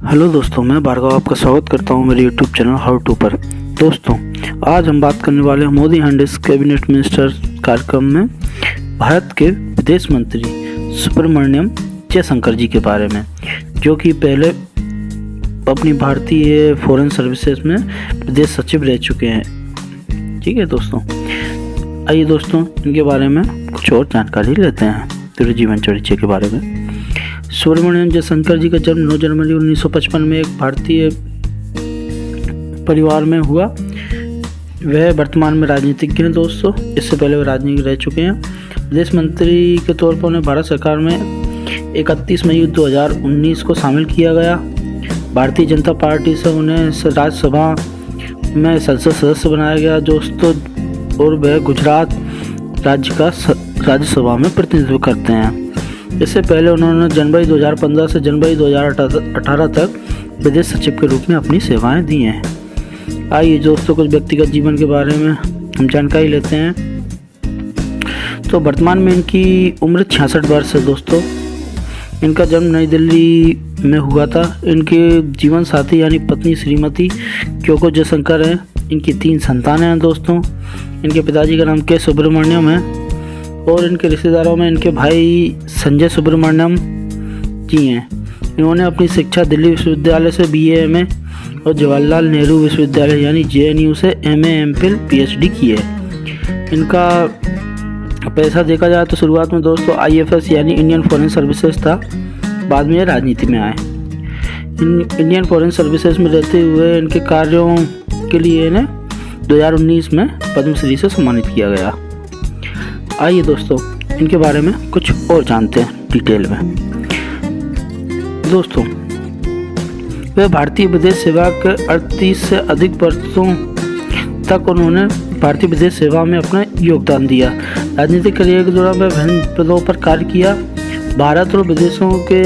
Hello दोस्तों, मैं भार्गव आपका स्वागत करता हूं मेरे यूट्यूब चैनल हाउ टू पर। दोस्तों, आज हम बात करने वाले हैं Modi and his cabinet minister कार्यक्रम में भारत के विदेश मंत्री सुब्रमण्यम जयशंकर जी के बारे में, जो कि पहले अपनी भारतीय फॉरेन सर्विसेज में विदेश सचिव रह चुके हैं। ठीक है दोस्तों, आइए दोस्तों इनके बारे में कुछ और जानकारी लेते हैं पूरे जीवन चरित्र के बारे में। सुब्रमण्यम जयशंकर जी का जन्म 9 जनवरी 1955 में एक भारतीय परिवार में हुआ। वह वर्तमान में राजनीतिज्ञ हैं दोस्तों। इससे पहले वह राजनीतिक रह चुके हैं। विदेश मंत्री के तौर पर उन्हें भारत सरकार में 31 मई 2019 को शामिल किया गया। भारतीय जनता पार्टी से उन्हें राज्यसभा में संसद सदस्य बनाया गया दोस्तों, और वह गुजरात राज्य का राज्यसभा में प्रतिनिधित्व करते हैं। इससे पहले उन्होंने जनवरी 2015 से जनवरी 2018 तक विदेश सचिव के रूप में अपनी सेवाएं दी हैं। आइए दोस्तों कुछ व्यक्तिगत जीवन के बारे में हम जानकारी लेते हैं। तो वर्तमान में इनकी उम्र 66 वर्ष है दोस्तों। इनका जन्म नई दिल्ली में हुआ था। इनके जीवन साथी यानी पत्नी श्रीमती क्योको जयशंकर हैं। इनकी 3 संतानें हैं दोस्तों। इनके पिताजी का नाम के सुब्रमण्यम है, और इनके रिश्तेदारों में इनके भाई संजय सुब्रमण्यम जी हैं। इन्होंने अपनी शिक्षा दिल्ली विश्वविद्यालय से BA MA और जवाहरलाल नेहरू विश्वविद्यालय यानी JNU से MA MPhil PhD की है। इनका पैसा देखा जाए तो शुरुआत में दोस्तों IFS यानी इंडियन फॉरेन सर्विसेज था। बाद में ये राजनीति में आए। इंडियन फॉरेन सर्विसेज में रहते हुए इनके कार्यों के लिए इन्हें 2019 में पद्मश्री से सम्मानित किया गया। आइए दोस्तों इनके बारे में कुछ और जानते हैं डिटेल में। दोस्तों, वे भारतीय विदेश सेवा के 38 से अधिक वर्षों तक उन्होंने भारतीय विदेश सेवा में अपना योगदान दिया। राजनीतिक करियर के दौरान वे विभिन्न पदों पर कार्य किया। भारत और विदेशों के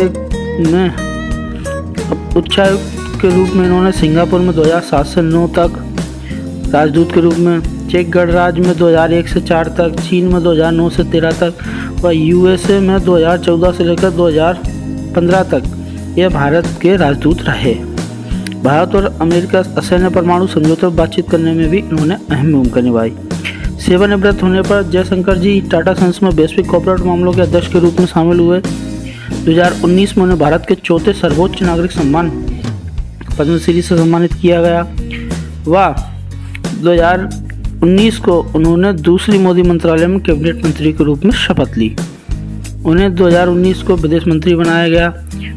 में उच्चायुक्त के रूप में इन्होंने सिंगापुर में 2007 से 9 तक, राजदूत के रूप में चेक गणराज्य में 2001 से 4 तक, चीन में 2009 से 13 तक व USA में 2014 से लेकर 2015 तक ये भारत के राजदूत रहे। भारत और अमेरिका असैन्य परमाणु समझौते पर बातचीत करने में भी इन्होंने अहम भूमिका निभाई। सेवानिवृत्त होने पर जयशंकर जी टाटा सन्स में वैश्विक कॉर्पोरेट मामलों के अध्यक्ष के रूप में शामिल हुए। 2019 में उन्हें भारत के 4थे सर्वोच्च नागरिक सम्मान पद्मश्री से सम्मानित किया गया। व 2019 को उन्होंने दूसरी मोदी मंत्रालय में कैबिनेट मंत्री के रूप में शपथ ली। उन्हें 2019 को विदेश मंत्री बनाया गया।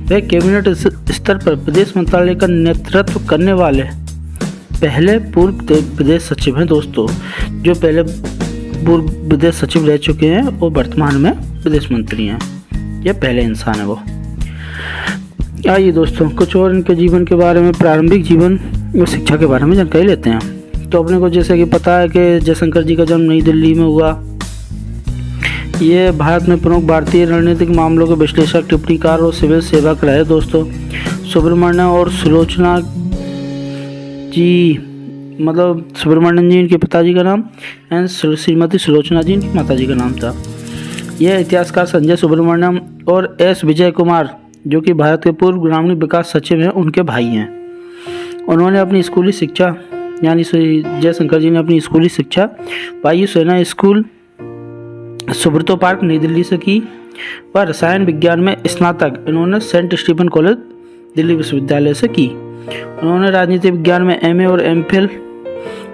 वे कैबिनेट स्तर पर विदेश मंत्रालय का नेतृत्व करने वाले पहले पूर्व विदेश सचिव हैं दोस्तों, जो पहले पूर्व विदेश सचिव रह चुके हैं और वर्तमान में विदेश मंत्री हैं। यह पहले इंसान है वो। आइए दोस्तों कुछ और इनके जीवन के बारे में, प्रारंभिक जीवन और शिक्षा के बारे में जानकारी लेते हैं। तो अपने को जैसे कि पता है कि जयशंकर जी का जन्म नई दिल्ली में हुआ। ये भारत में प्रमुख भारतीय रणनीतिक मामलों के विश्लेषक, टिप्पणीकार और सिविल सेवक रहे दोस्तों। सुब्रमण्यम और सुलोचना जी, मतलब सुब्रमण्यम जी इनके पिताजी का नाम एंड श्रीमती सुलोचना जी इनकी माताजी का नाम था। यह इतिहासकार संजय सुब्रमण्यम और S विजय कुमार, जो कि भारत के पूर्व ग्रामीण विकास सचिव हैं, उनके भाई हैं। उन्होंने अपनी स्कूली शिक्षा यानी जयशंकर जी ने अपनी स्कूली शिक्षा वायु सेना स्कूल सुब्रतो पार्क नई दिल्ली से की व रसायन विज्ञान में स्नातक इन्होंने सेंट स्टीफन कॉलेज दिल्ली विश्वविद्यालय से की। उन्होंने राजनीति विज्ञान में MA और MPhil,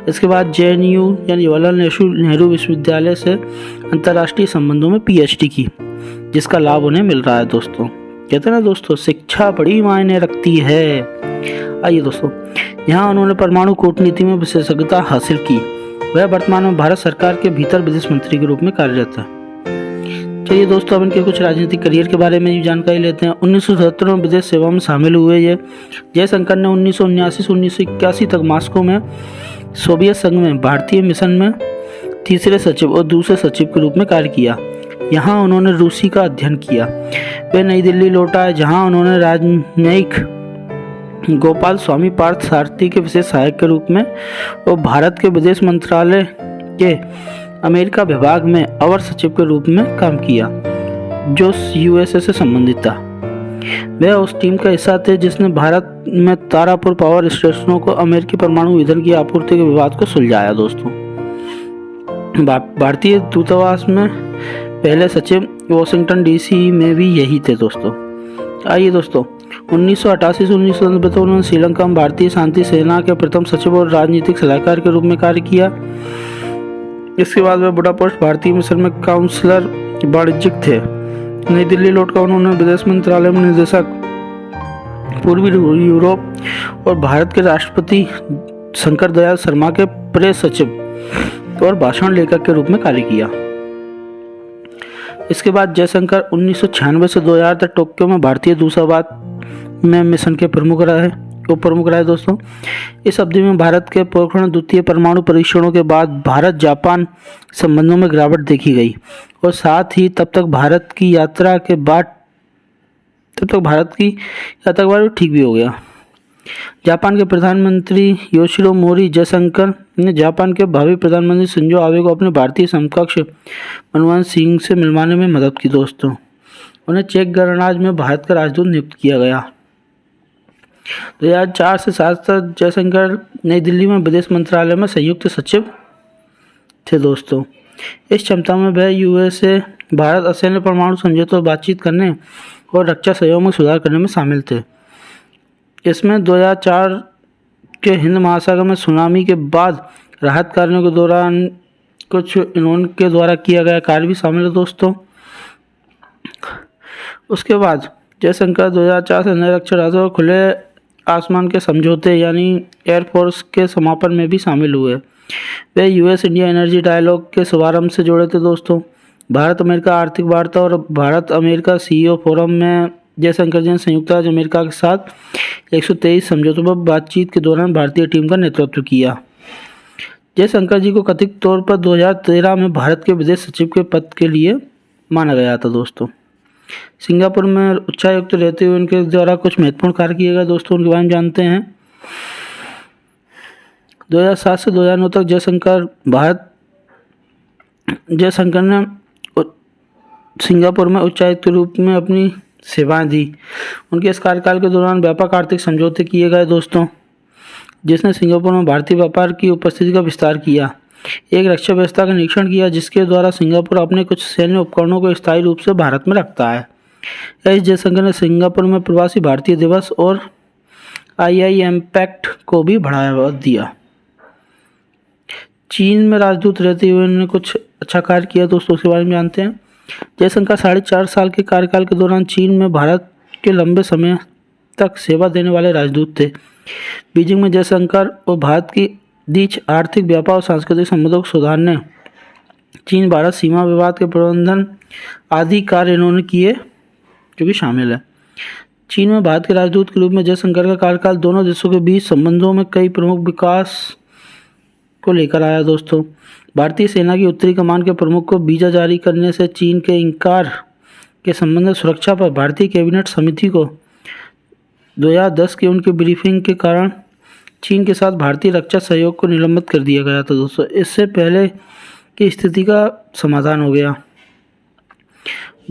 इसके बाद JNU यानी जवाहरलाल नेहरू विश्वविद्यालय से अंतर्राष्ट्रीय संबंधों में PhD की, जिसका लाभ उन्हें मिल रहा है दोस्तों। कहते हैं ना दोस्तों, शिक्षा बड़ी मायने रखती है। आइए दोस्तों, यहाँ उन्होंने परमाणु कूटनीति में विशेषज्ञता हासिल की। वह वर्तमान में भारत सरकार के भीतर विदेश मंत्री के रूप में कार्यरत है। चलिए दोस्तों, अब इनके कुछ राजनीतिक करियर के बारे में भी जानकारी लेते हैं। 1977 में विदेश सेवा में शामिल हुए ये जयशंकर ने 1979 से 1981 तक मॉस्को में सोवियत संघ में भारतीय मिशन में तीसरे सचिव और दूसरे सचिव के रूप में कार्य किया। यहाँ उन्होंने रूसी का अध्ययन किया। वे नई दिल्ली लौट आए, जहाँ उन्होंने राजनयिक गोपाल स्वामी पार्थ सारथी के विशेष सहायक के रूप में और भारत के विदेश मंत्रालय के अमेरिका विभाग में अवर सचिव के रूप में काम किया, जो USA से संबंधित था। वे उस टीम का हिस्सा थे जिसने भारत में तारापुर पावर स्टेशनों को अमेरिकी परमाणु ईंधन की आपूर्ति के विवाद को सुलझाया दोस्तों। भारतीय दूतावास में पहले सचिव वॉशिंगटन डीसी में भी यही थे दोस्तों। आइए दोस्तों, 1988 से 1990 तक उन्होंने श्रीलंका में भारतीय शांति सेना के प्रथम सचिव और राजनीतिक सलाहकार के रूप में कार्य किया। इसके बाद वे बुडापेस्ट भारतीय मिशन में काउंसलर वाणिज्यिक थे। नई दिल्ली लौटकर उन्होंने विदेश मंत्रालय में निदेशक, पूर्वी यूरोप और भारत के राष्ट्रपति शंकर दयाल शर्मा के प्रेस सचिव और भाषण लेखक के रूप में कार्य किया। इसके बाद जयशंकर 1996 से 2000 तक टोक्यो में भारतीय दूतावास में मिशन के प्रमुख रहे दोस्तों। इस अवधि में भारत के पोखरण द्वितीय परमाणु परीक्षणों के बाद भारत जापान संबंधों में गिरावट देखी गई और साथ ही तब तक भारत की यात्रा के बाद ठीक भी हो गया। जापान के प्रधानमंत्री योशिरो मोरी जयशंकर ने जापान के भावी प्रधानमंत्री शिंजो आबे को अपने भारतीय समकक्ष मनमोहन सिंह से मिलवाने में मदद की दोस्तों। उन्हें चेक गणराज्य में भारत का राजदूत नियुक्त किया गया। 2004 से 2007 तक जयशंकर नई दिल्ली में विदेश मंत्रालय में संयुक्त सचिव थे दोस्तों। इस क्षमता में वह यूएसए भारत असैन्य परमाणु समझौते पर बातचीत करने और रक्षा सहयोग में सुधार करने में शामिल थे। इसमें 2004 के हिंद महासागर में सुनामी के बाद राहत कार्यों के दौरान कुछ इनके द्वारा किया गया कार्य भी शामिल है दोस्तों। उसके बाद जयशंकर 2004 से नए रक्षा राज्यों और खुले आसमान के समझौते यानी एयरफोर्स के समापन में भी शामिल हुए। वे यूएस इंडिया एनर्जी डायलॉग के शुभारंभ से जुड़े थे दोस्तों। भारत अमेरिका आर्थिक वार्ता और भारत अमेरिका सीईओ फोरम में जयशंकर जी ने संयुक्त राज्य अमेरिका के साथ 123 समझौतों पर बातचीत के दौरान भारतीय टीम का नेतृत्व किया। जयशंकर जी को कथित तौर पर 2013 में भारत के विदेश सचिव के पद के लिए माना गया था दोस्तों। सिंगापुर में उच्चायुक्त रहते हुए उनके द्वारा कुछ महत्वपूर्ण कार्य किए गए दोस्तों, उनके बारे में जानते हैं। 2007 से 2009 तक जयशंकर ने सिंगापुर में उच्चायुक्त के रूप में अपनी सेवाएं दी। उनके इस कार्यकाल के दौरान व्यापक आर्थिक समझौते किए गए दोस्तों, जिसने सिंगापुर में भारतीय व्यापार की उपस्थिति का विस्तार किया। एक रक्षा व्यवस्था का निरीक्षण किया जिसके द्वारा सिंगापुर अपने कुछ सैन्य उपकरणों को स्थायी रूप से भारत में रखता है। एस जयशंकर ने सिंगापुर में प्रवासी भारतीय दिवस और IIMPACT को भी बढ़ावा दिया। चीन में राजदूत रहते हुए उन्होंने कुछ अच्छा कार्य किया दोस्तों, उसके बारे में जानते हैं। जयशंकर 4.5 साल के कार्यकाल के दौरान चीन में भारत के लंबे समय तक सेवा देने वाले राजदूत थे। बीजिंग में जयशंकर और भारत की बीच आर्थिक, व्यापार और सांस्कृतिक संबंधों को सुधारने, चीन भारत सीमा विवाद के प्रबंधन आदि कार्य इन्होंने किए जो कि शामिल है। चीन में भारत के राजदूत के रूप में जयशंकर का कार्यकाल दोनों देशों के बीच संबंधों में कई प्रमुख विकास को लेकर आया दोस्तों। भारतीय सेना की उत्तरी कमान के प्रमुख को वीजा जारी करने से चीन के इनकार के संबंध में सुरक्षा पर भारतीय कैबिनेट समिति को 2010 की उनकी ब्रीफिंग के कारण चीन के साथ भारतीय रक्षा सहयोग को निलंबित कर दिया गया था दोस्तों। इससे पहले की स्थिति का समाधान हो गया।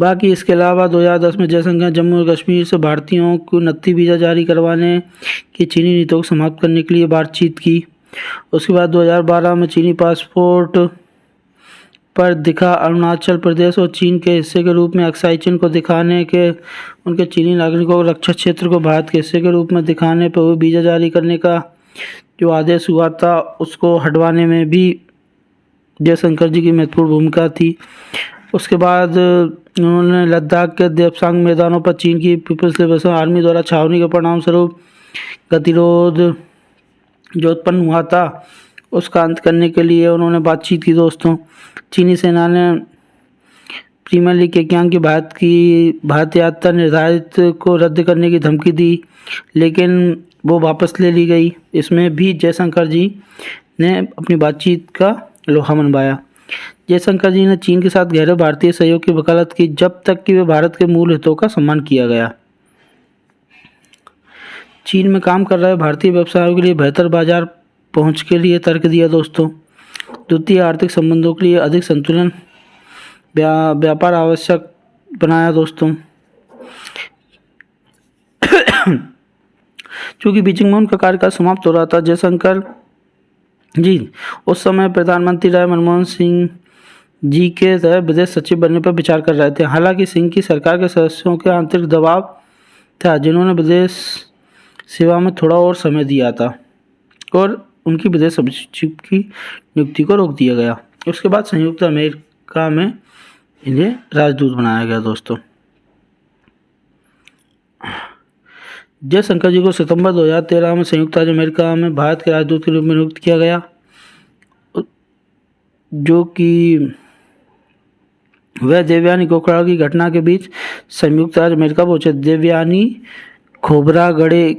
बाकी इसके अलावा 2010 में जयशंकर जम्मू और कश्मीर से भारतीयों को 29 वीज़ा जारी करवाने की चीनी नीतियों को समाप्त करने के लिए बातचीत की। उसके बाद 2012 में चीनी पासपोर्ट पर दिखा अरुणाचल प्रदेश और चीन के हिस्से के रूप में अक्साई चिन्ह को दिखाने के उनके चीनी नागरिकों को रक्षा क्षेत्र को भारत के हिस्से के रूप में दिखाने पर हुए वीज़ा जारी करने का जो आदेश हुआ था उसको हटवाने में भी जयशंकर जी की महत्वपूर्ण भूमिका थी। उसके बाद उन्होंने लद्दाख के देपसांग मैदानों पर चीन की पीपल्स लिबरेशन आर्मी द्वारा छावनी के परिणाम स्वरूप गतिरोध जो उत्पन्न हुआ था उसका अंत करने के लिए उन्होंने बातचीत की दोस्तों। चीनी सेना ने प्रीमियर लीग केक्यांग की भारत यात्रा निर्धारित को रद्द करने की धमकी दी, लेकिन वो वापस ले ली गई। इसमें भी जयशंकर जी ने अपनी बातचीत का लोहा मनवाया। जयशंकर जी ने चीन के साथ गहरे भारतीय सहयोग की वकालत की जब तक कि वे भारत के मूल हितों का सम्मान किया गया। चीन में काम कर रहे भारतीय व्यवसायों के लिए बेहतर बाजार पहुंच के लिए तर्क दिया दोस्तों। द्वितीय आर्थिक संबंधों के लिए अधिक संतुलन व्यापार आवश्यक बनाया दोस्तों। चूँकि बीजिंग में उनका कार्यकाल समाप्त हो रहा था, जयशंकर जी उस समय प्रधानमंत्री रहे मनमोहन सिंह जी के तहत विदेश सचिव बनने पर विचार कर रहे थे। हालांकि सिंह की सरकार के सदस्यों के आंतरिक दबाव था, जिन्होंने विदेश सेवा में थोड़ा और समय दिया था और उनकी विदेश सचिव की नियुक्ति को रोक दिया गया। उसके बाद संयुक्त अमेरिका में इन्हें राजदूत बनाया गया। दोस्तों, जयशंकर जी को सितंबर 2013 में संयुक्त राज्य अमेरिका में भारत के राजदूत के रूप में नियुक्त किया गया, जो कि वह देवयानी गोखला की घटना के बीच संयुक्त राज्य अमेरिका पहुंचे। देवयानी खोबरागड़े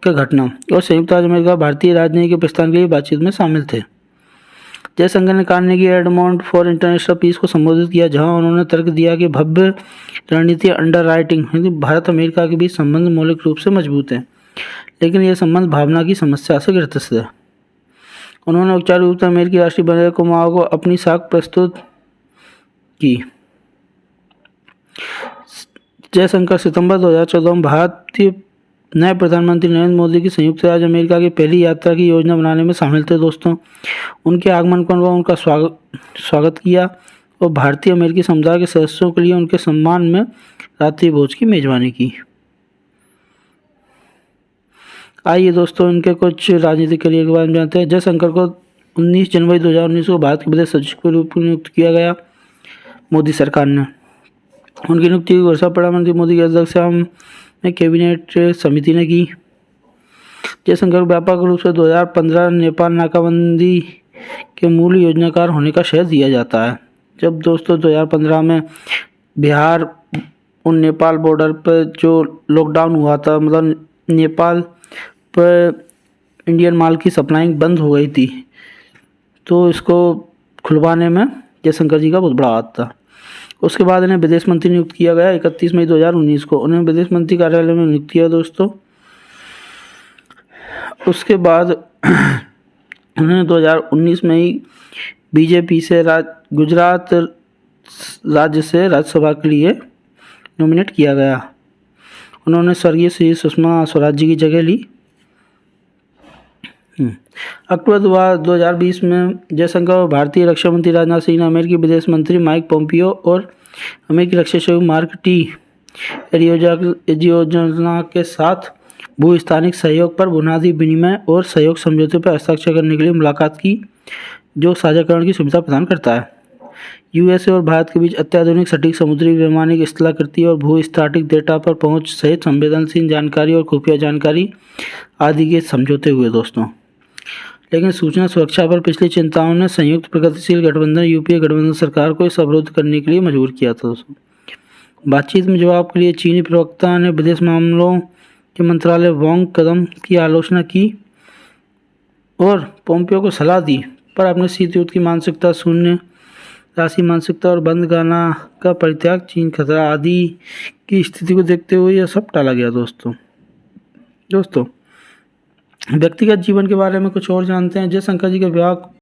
की घटना और संयुक्त राज्य अमेरिका भारतीय राजनीति के प्रस्थान के लिए बातचीत में शामिल थे। जयशंकर ने Carnegie Endowment for International Peace को संबोधित किया, जहां उन्होंने तर्क दिया कि भव्य रणनीति अंडर राइटिंग भारत अमेरिका के बीच संबंध मौलिक रूप से मजबूत हैं, लेकिन यह संबंध भावना की समस्या से ग्रस्त है। उन्होंने औपचारिक रूप से अमेरिकी राष्ट्रीय बराक ओबामा को अपनी साख प्रस्तुत की। जयशंकर सितंबर 2014 में भारतीय नए प्रधानमंत्री नरेंद्र मोदी की संयुक्त राज्य अमेरिका की पहली यात्रा की योजना बनाने में शामिल थे। दोस्तों, उनके आगमन पर उनका स्वागत किया और भारतीय अमेरिकी समुदाय के सदस्यों के लिए उनके सम्मान में रात्रि भोज की मेजबानी की। आइए दोस्तों, इनके कुछ राजनीतिक करियर के बारे में जानते हैं। जयशंकर को 19 जनवरी 2019 को भारत के विदेश सचिव के रूप में नियुक्त किया गया मोदी सरकार ने। उनकी नियुक्ति की घोषणा प्रधानमंत्री मोदी की अध्यक्षता में कैबिनेट समिति ने की। जयशंकर व्यापक रूप से 2015 नेपाल नाकाबंदी के मूल योजनाकार होने का श्रेय दिया जाता है। जब दोस्तों 2015 में बिहार और नेपाल बॉर्डर पर जो लॉकडाउन हुआ था, मतलब नेपाल पर इंडियन माल की सप्लाइंग बंद हो गई थी, तो इसको खुलवाने में जयशंकर जी का बहुत बड़ा हाथ था। उसके बाद इन्हें विदेश मंत्री नियुक्त किया गया 31 मई 2019 को। उन्हें विदेश मंत्री कार्यालय में नियुक्त किया दोस्तों। उसके बाद उन्हें 2019 में ही बीजेपी से गुजरात राज्य से राज्यसभा के लिए नॉमिनेट किया गया। उन्होंने स्वर्गीय श्री सुषमा स्वराज जी की जगह ली। अक्टूबर 2020 में जयशंकर और भारतीय रक्षा मंत्री राजनाथ सिंह ने अमेरिकी विदेश मंत्री माइक पोम्पियो और अमेरिकी रक्षा सचिव मार्क टी एरियोजना के साथ भूस्थानिक सहयोग पर बुनियादी विनिमय और सहयोग समझौते पर हस्ताक्षर करने के लिए मुलाकात की, जो साझाकरण की सुविधा प्रदान करता है। यूएसए और भारत के बीच अत्याधुनिक सटीक समुद्री वैमानिक स्थलाकृति और भूस्ताटिक डेटा पर पहुंच सहित संवेदनशील जानकारी और खुफिया जानकारी आदि के समझौते हुए दोस्तों। लेकिन सूचना सुरक्षा पर पिछली चिंताओं ने संयुक्त प्रगतिशील गठबंधन यूपीए गठबंधन सरकार को इस अवरोध करने के लिए मजबूर किया था दोस्तों। बातचीत में जवाब के लिए चीनी प्रवक्ता ने विदेश मामलों के मंत्रालय वांग कदम की आलोचना की और पोम्पियो को सलाह दी, पर अपने शीत युद्ध की मानसिकता, शून्य राशि मानसिकता और बंद गाना का परित्याग, चीन खतरा आदि की स्थिति को देखते हुए यह सब टाला गया दोस्तों। व्यक्तिगत जीवन के बारे में कुछ और जानते हैं। जयशंकर जी का विवाह